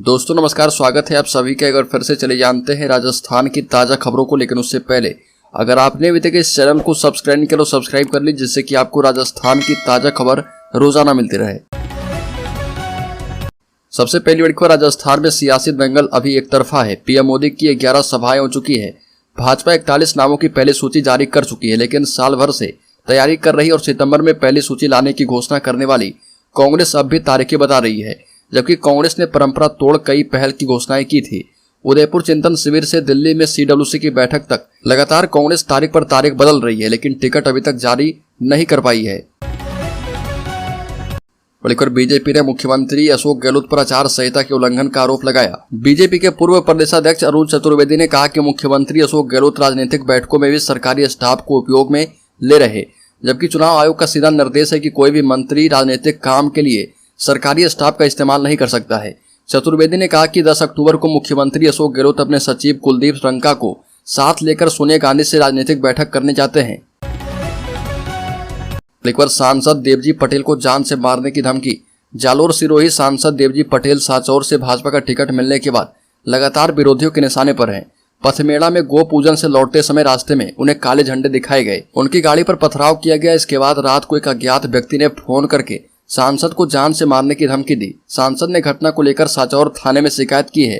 दोस्तों नमस्कार, स्वागत है आप सभी का। एक बार फिर से चले जानते हैं राजस्थान की ताज़ा खबरों को। लेकिन उससे पहले अगर आपने अभी तक इस चैनल को सब्सक्राइब नहीं किया तो सब्सक्राइब कर लीजिए, जिससे कि आपको राजस्थान की ताज़ा खबर रोजाना मिलती रहे। सबसे पहली बड़ी खबर, राजस्थान में सियासी दंगल अभी एक तरफा है। पीएम मोदी की 11 सभाएं हो चुकी है। भाजपा 41 नामों की पहली सूची जारी कर चुकी है, लेकिन साल भर से तैयारी कर रही और सितंबर में पहली सूची लाने की घोषणा करने वाली कांग्रेस अब भी तारीखें बता रही है, जबकि कांग्रेस ने परंपरा तोड़ कई पहल की घोषणाएं की थी। उदयपुर चिंतन शिविर से दिल्ली में सीडब्ल्यूसी की बैठक तक लगातार कांग्रेस तारीख पर तारीख बदल रही है, लेकिन टिकट अभी तक जारी नहीं कर पाई है। बल्कि बीजेपी ने मुख्यमंत्री अशोक गहलोत पर आचार संहिता के उल्लंघन का आरोप लगाया। बीजेपी के पूर्व प्रदेशाध्यक्ष अरुण चतुर्वेदी ने कहा कि मुख्यमंत्री अशोक गहलोत राजनीतिक बैठकों में भी सरकारी स्टाफ को उपयोग में ले रहे, जबकि चुनाव आयोग का सीधा निर्देश है कि कोई भी मंत्री राजनीतिक काम के लिए सरकारी स्टाफ का इस्तेमाल नहीं कर सकता है। चतुर्वेदी ने कहा कि 10 अक्टूबर को मुख्यमंत्री अशोक गहलोत अपने सचिव कुलदीप रंका को साथ लेकर सोनिया गांधी से राजनीतिक बैठक करने जाते हैं। एक बार सांसद देवजी पटेल को जान से मारने की धमकी। जालोर सिरोही सांसद देवजी पटेल साचौर से भाजपा का टिकट मिलने के बाद लगातार विरोधियों के निशाने पर हैं। पथमेड़ा में गो पूजन से लौटते समय रास्ते में उन्हें काले झंडे दिखाए गए, उनकी गाड़ी पर पथराव किया गया। इसके बाद रात को एक अज्ञात व्यक्ति ने फोन करके सांसद को जान से मारने की धमकी दी। सांसद ने घटना को लेकर साचौर थाने में शिकायत की है।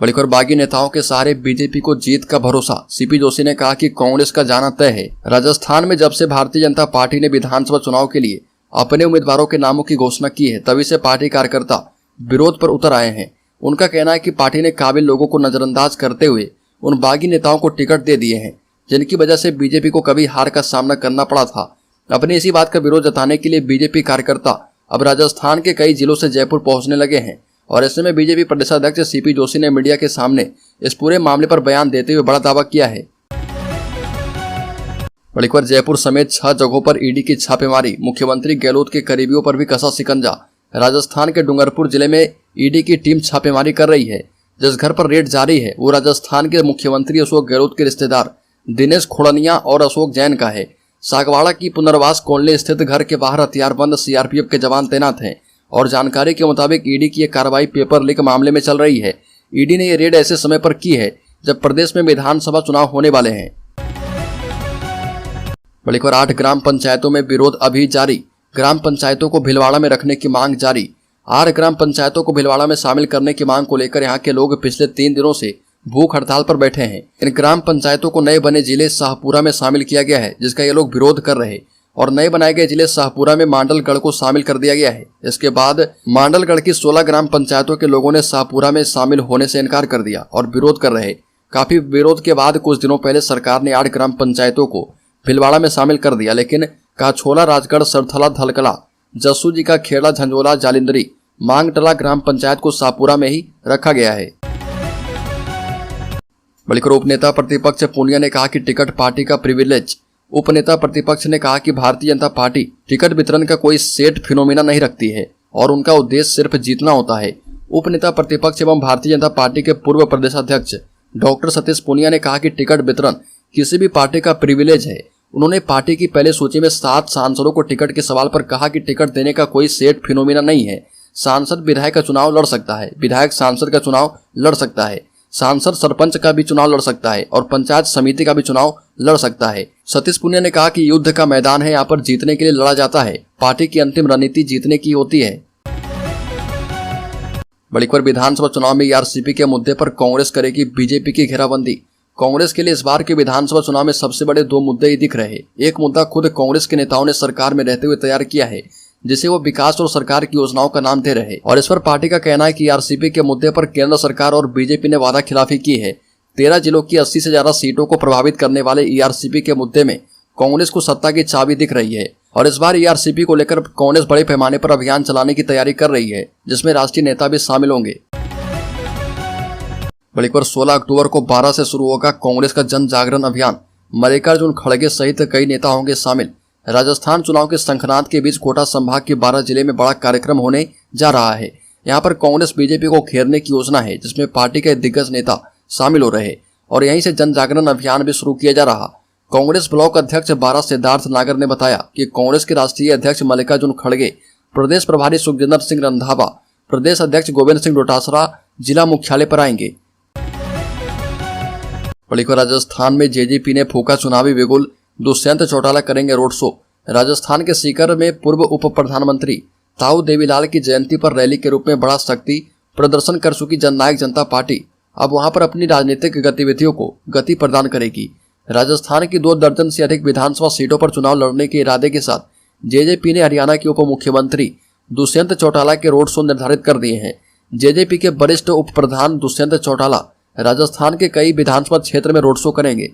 बड़ीखबर, बागी नेताओं के सहारे बीजेपी को जीत का भरोसा। सीपी जोशी ने कहा कि कांग्रेस का जाना तय है। राजस्थान में जब से भारतीय जनता पार्टी ने विधानसभा चुनाव के लिए अपने उम्मीदवारों के नामों की घोषणा की है, तभी से पार्टी कार्यकर्ता विरोध पर उतर आए हैं। उनका कहना है कि पार्टी ने काबिल लोगों को नजरअंदाज करते हुए उन बागी नेताओं को टिकट दे दिए हैं, जिनकी वजह से बीजेपी को कभी हार का सामना करना पड़ा था। अपनी इसी बात का विरोध जताने के लिए बीजेपी कार्यकर्ता अब राजस्थान के कई जिलों से जयपुर पहुंचने लगे हैं, और ऐसे में बीजेपी प्रदेशाध्यक्ष सीपी जोशी ने मीडिया के सामने इस पूरे मामले पर बयान देते हुए बड़ा दावा किया है। बड़ी खबर, जयपुर समेत 6 जगहों पर ईडी की छापेमारी। मुख्यमंत्री गहलोत के करीबियों पर भी कसा शिकंजा। राजस्थान के डूंगरपुर जिले में ईडी की टीम छापेमारी कर रही है। जिस घर पर रेड जारी है वो राजस्थान के मुख्यमंत्री अशोक गहलोत के रिश्तेदार दिनेश खोड़निया और अशोक जैन का है। सागवाड़ा की पुनर्वास कॉलोनी स्थित घर के बाहर हथियारबंद सीआरपीएफ के जवान तैनात हैं, और जानकारी के मुताबिक ईडी की यह कार्रवाई पेपर लीक मामले में चल रही है। ईडी ने यह रेड ऐसे समय पर की है जब प्रदेश में विधानसभा चुनाव होने वाले हैं। बड़ी खबर, 8 ग्राम पंचायतों में विरोध अभी जारी। ग्राम पंचायतों को भीलवाड़ा में रखने की मांग जारी। 8 ग्राम पंचायतों को भीलवाड़ा में शामिल करने की मांग को लेकर यहाँ के लोग पिछले 3 दिनों से भूख हड़ताल पर बैठे हैं। इन ग्राम पंचायतों को नए बने जिले शाहपुरा में शामिल किया गया है, जिसका ये लोग विरोध कर रहे, और नए बनाए गए जिले शाहपुरा में मांडलगढ़ को शामिल कर दिया गया है। इसके बाद मांडलगढ़ की 16 ग्राम पंचायतों के लोगों ने शाहपुरा में शामिल होने से इनकार कर दिया और विरोध कर रहे। काफी विरोध के बाद कुछ दिनों पहले सरकार ने 8 ग्राम पंचायतों को भीलवाड़ा में शामिल कर दिया, लेकिन काछोला, राजगढ़, सरथला, धलकला, जस्सू जी का खेड़ा, झंझोला, जालिंदरी, मांगटला ग्राम पंचायत को शाहपुरा में ही रखा गया है। बल्कि उपनेता प्रतिपक्ष पूनिया ने कहा कि टिकट पार्टी का प्रिविलेज। उपनेता प्रतिपक्ष ने कहा कि भारतीय जनता पार्टी टिकट वितरण का कोई सेट फिनोमिना नहीं रखती है और उनका उद्देश्य सिर्फ जीतना होता है। उपनेता प्रतिपक्ष एवं भारतीय जनता पार्टी के पूर्व प्रदेशाध्यक्ष डॉक्टर सतीश पूनिया ने कहा कि टिकट वितरण किसी भी पार्टी का प्रिविलेज है। उन्होंने पार्टी की पहले सूची में 7 सांसदों को टिकट के सवाल पर कहा कि टिकट देने का कोई सेट फिनोमिना नहीं है। सांसद विधायक का चुनाव लड़ सकता है, विधायक सांसद का चुनाव लड़ सकता है, सांसद सरपंच का भी चुनाव लड़ सकता है, और पंचायत समिति का भी चुनाव लड़ सकता है। सतीश पुनिया ने कहा कि युद्ध का मैदान है, यहाँ पर जीतने के लिए लड़ा जाता है। पार्टी की अंतिम रणनीति जीतने की होती है। बड़ी खबर, विधानसभा चुनाव में ईआरसीपी के मुद्दे पर कांग्रेस करेगी बीजेपी की घेराबंदी। कांग्रेस के लिए इस बार के विधानसभा चुनाव में सबसे बड़े 2 मुद्दे ही दिख रहे। एक मुद्दा खुद कांग्रेस के नेताओं ने सरकार में रहते हुए तैयार किया है, जिसे वो विकास और सरकार की योजनाओं का नाम दे रहे, और इस पर पार्टी का कहना है कि ईआरसीपी के मुद्दे पर केंद्र सरकार और बीजेपी ने वादा खिलाफी की है। 13 जिलों की 80 से ज्यादा सीटों को प्रभावित करने वाले ईआरसीपी के मुद्दे में कांग्रेस को सत्ता की चाबी दिख रही है, और इस बार ईआरसीपी को लेकर कांग्रेस बड़े पैमाने पर अभियान चलाने की तैयारी कर रही है, जिसमें राष्ट्रीय नेता भी शामिल होंगे। बड़ी खबर, 16 अक्टूबर को 12 से शुरू होगा कांग्रेस का जन जागरण अभियान। मल्लिकार्जुन खड़गे सहित कई नेता होंगे शामिल। राजस्थान चुनाव के शंखनाद के बीच कोटा संभाग के 12 जिले में बड़ा कार्यक्रम होने जा रहा है। यहाँ पर कांग्रेस बीजेपी को घेरने की योजना है, जिसमें पार्टी के दिग्गज नेता शामिल हो रहे, और यहीं से जन जागरण अभियान भी शुरू किया जा रहा। कांग्रेस ब्लॉक अध्यक्ष 12 सिद्धार्थ नागर ने बताया कि कांग्रेस के राष्ट्रीय अध्यक्ष मल्लिकार्जुन खड़गे, प्रदेश प्रभारी सुखजिंदर सिंह रंधावा, प्रदेश अध्यक्ष गोविंद सिंह डोटासरा जिला मुख्यालय पर आएंगे। राजस्थान में जेजेपी ने फूका चुनावी बिगुल, दुष्यंत चौटाला करेंगे रोड शो। राजस्थान के सीकर में पूर्व उप प्रधानमंत्री ताऊ देवीलाल की जयंती पर रैली के रूप में बड़ा शक्ति प्रदर्शन कर चुकी जननायक जनता पार्टी अब वहां पर अपनी राजनीतिक गतिविधियों को गति प्रदान करेगी। राजस्थान की 2 दर्जन से अधिक विधानसभा सीटों पर चुनाव लड़ने के इरादे के साथ जेजेपी ने हरियाणा के उप मुख्यमंत्री दुष्यंत चौटाला के रोड शो निर्धारित कर दिए हैं। जेजेपी के वरिष्ठ उप प्रधान दुष्यंत चौटाला राजस्थान के कई विधानसभा क्षेत्र में रोड शो करेंगे।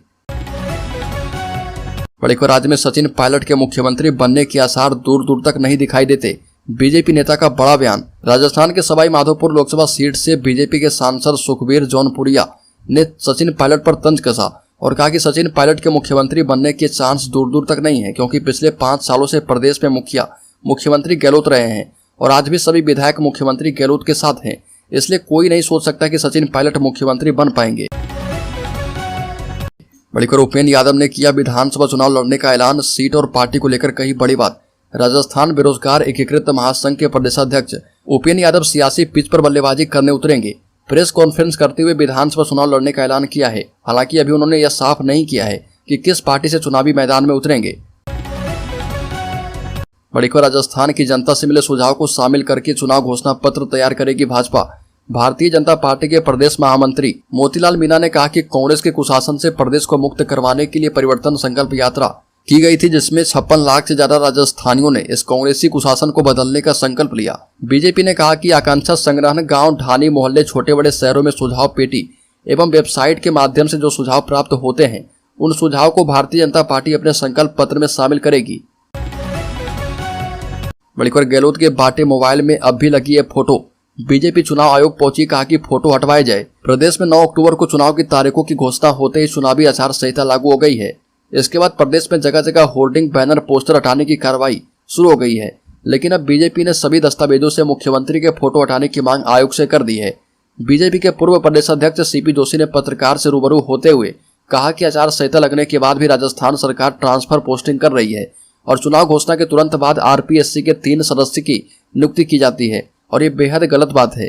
राज्य में सचिन पायलट के मुख्यमंत्री बनने के आसार दूर दूर तक नहीं दिखाई देते, बीजेपी नेता का बड़ा बयान। राजस्थान के सवाई माधोपुर लोकसभा सीट से बीजेपी के सांसद सुखबीर जौनपुरिया ने सचिन पायलट पर तंज कसा और कहा कि सचिन पायलट के मुख्यमंत्री बनने के चांस दूर दूर तक नहीं है, क्योंकि पिछले 5 सालों से प्रदेश में मुख्यमंत्री गहलोत रहे हैं और आज भी सभी विधायक मुख्यमंत्री गहलोत के साथ हैं, इसलिए कोई नहीं सोच सकता कि सचिन पायलट मुख्यमंत्री बन पाएंगे। उपेंद्र यादव ने किया विधानसभा चुनाव लड़ने का ऐलान, सीट और पार्टी को लेकर कही बड़ी बात। राजस्थान बेरोजगार एकीकृत महासंघ के प्रदेशाध्यक्ष उपेंद्र यादव सियासी पिच पर बल्लेबाजी करने उतरेंगे। प्रेस कॉन्फ्रेंस करते हुए विधानसभा चुनाव लड़ने का ऐलान किया है। हालांकि अभी उन्होंने यह साफ नहीं किया है कि किस पार्टी से चुनावी मैदान में उतरेंगे। राजस्थान की जनता से मिले सुझाव को शामिल करके चुनाव घोषणा पत्र तैयार करेगी भाजपा। भारतीय जनता पार्टी के प्रदेश महामंत्री मोतीलाल मीणा ने कहा कि कांग्रेस के कुशासन से प्रदेश को मुक्त करवाने के लिए परिवर्तन संकल्प यात्रा की गई थी, जिसमें 56 लाख से ज्यादा राजस्थानियों ने इस कांग्रेसी कुशासन को बदलने का संकल्प लिया। बीजेपी ने कहा कि आकांक्षा संग्रहण गांव, ढाणी, मोहल्ले, छोटे बड़े शहरों में सुझाव पेटी एवं वेबसाइट के माध्यम से जो सुझाव प्राप्त होते हैं, उन सुझाव को भारतीय जनता पार्टी अपने संकल्प पत्र में शामिल करेगी। गहलोत के बाटे मोबाइल में अब भी लगी है फोटो, बीजेपी चुनाव आयोग पहुंची, कहा कि फोटो हटवाए जाए। प्रदेश में 9 अक्टूबर को चुनाव की तारीखों की घोषणा होते ही चुनावी आचार संहिता लागू हो गई है। इसके बाद प्रदेश में जगह जगह होर्डिंग, बैनर, पोस्टर हटाने की कार्रवाई शुरू हो गई है, लेकिन अब बीजेपी ने सभी दस्तावेजों से मुख्यमंत्री के फोटो हटाने की मांग आयोग से कर दी है। बीजेपी के पूर्व प्रदेश अध्यक्ष सीपी जोशी ने पत्रकार से रूबरू होते हुए कहा कि आचार संहिता लगने के बाद भी राजस्थान सरकार ट्रांसफर पोस्टिंग कर रही है और चुनाव घोषणा के तुरंत बाद आरपीएससी के 3 सदस्य की नियुक्ति की जाती है और ये बेहद गलत बात है।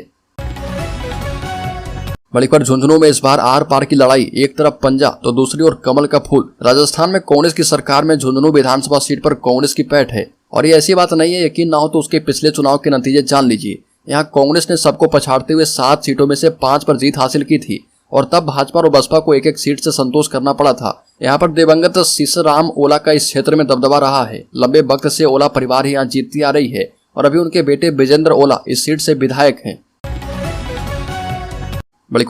झुंझुनू में इस बार आर पार की लड़ाई, एक तरफ पंजा तो दूसरी ओर कमल का फूल। राजस्थान में कांग्रेस की सरकार में झुंझुनू विधानसभा सीट पर कांग्रेस की पैठ है और ये ऐसी बात नहीं है, यकीन ना हो तो उसके पिछले चुनाव के नतीजे जान लीजिए। यहाँ कांग्रेस ने सबको पछाड़ते हुए 7 सीटों में से 5 पर जीत हासिल की थी और तब भाजपा और बसपा को एक एक सीट से संतोष करना पड़ा था। यहाँ पर दिवंगत सीसराम ओला का इस क्षेत्र में दबदबा रहा है। लंबे वक्त से ओला परिवार ही यहाँ जीतती आ रही है और अभी उनके बेटे विजेंद्र ओला इस सीट से विधायक हैं।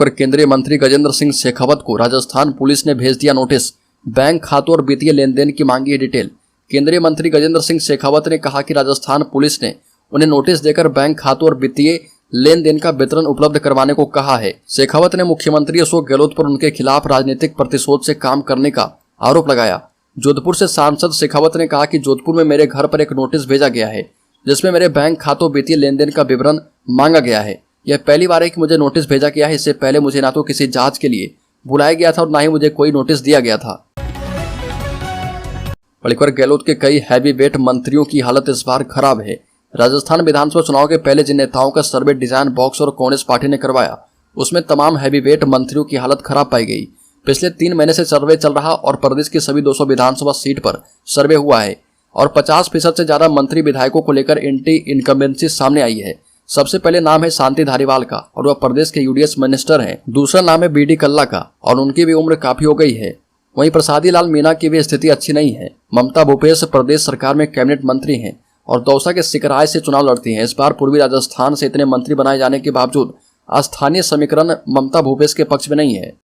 केंद्रीय मंत्री गजेंद्र सिंह शेखावत को राजस्थान पुलिस ने भेज दिया नोटिस, बैंक खातों और वित्तीय लेन देन की मांगी डिटेल। केंद्रीय मंत्री गजेंद्र सिंह शेखावत ने कहा कि राजस्थान पुलिस ने उन्हें नोटिस देकर बैंक खातों और वित्तीय लेन देन का वितरण उपलब्ध करवाने को कहा है। शेखावत ने मुख्यमंत्री अशोक गहलोत पर उनके खिलाफ राजनीतिक प्रतिशोध से काम करने का आरोप लगाया। जोधपुर से सांसद शेखावत ने कहा कि जोधपुर में मेरे घर पर एक नोटिस भेजा गया है जिसमें मेरे बैंक खातों, वित्तीय लेन देन का विवरण मांगा गया है। यह पहली बार है कि मुझे नोटिस भेजा गया है। इससे पहले मुझे ना तो किसी जांच के लिए बुलाया गया था और ना ही मुझे कोई नोटिस दिया गया था। गहलोत के कई हैवी वेट मंत्रियों की हालत इस बार खराब है। राजस्थान विधानसभा चुनाव के पहले जिन नेताओं का सर्वे डिजाइन बॉक्स और कांग्रेस पार्टी ने करवाया, उसमें तमाम हैवी वेट मंत्रियों की हालत खराब पाई गई। पिछले 3 महीने से सर्वे चल रहा और प्रदेश की सभी 200 विधानसभा सीट पर सर्वे हुआ है और 50% से ज्यादा मंत्री विधायकों को लेकर एंटी इनकम्बेंसी सामने आई है। सबसे पहले नाम है शांति धारीवाल का और वह प्रदेश के यूडीएस मिनिस्टर हैं। दूसरा नाम है बीडी कल्ला का और उनकी भी उम्र काफी हो गई है। वहीं प्रसादी लाल मीणा की भी स्थिति अच्छी नहीं है। ममता भूपेश प्रदेश सरकार में कैबिनेट मंत्री हैं और दौसा के सिकराय से चुनाव लड़ती हैं। इस बार पूर्वी राजस्थान से इतने मंत्री बनाए जाने के बावजूद स्थानीय समीकरण ममता भूपेश के पक्ष में नहीं है।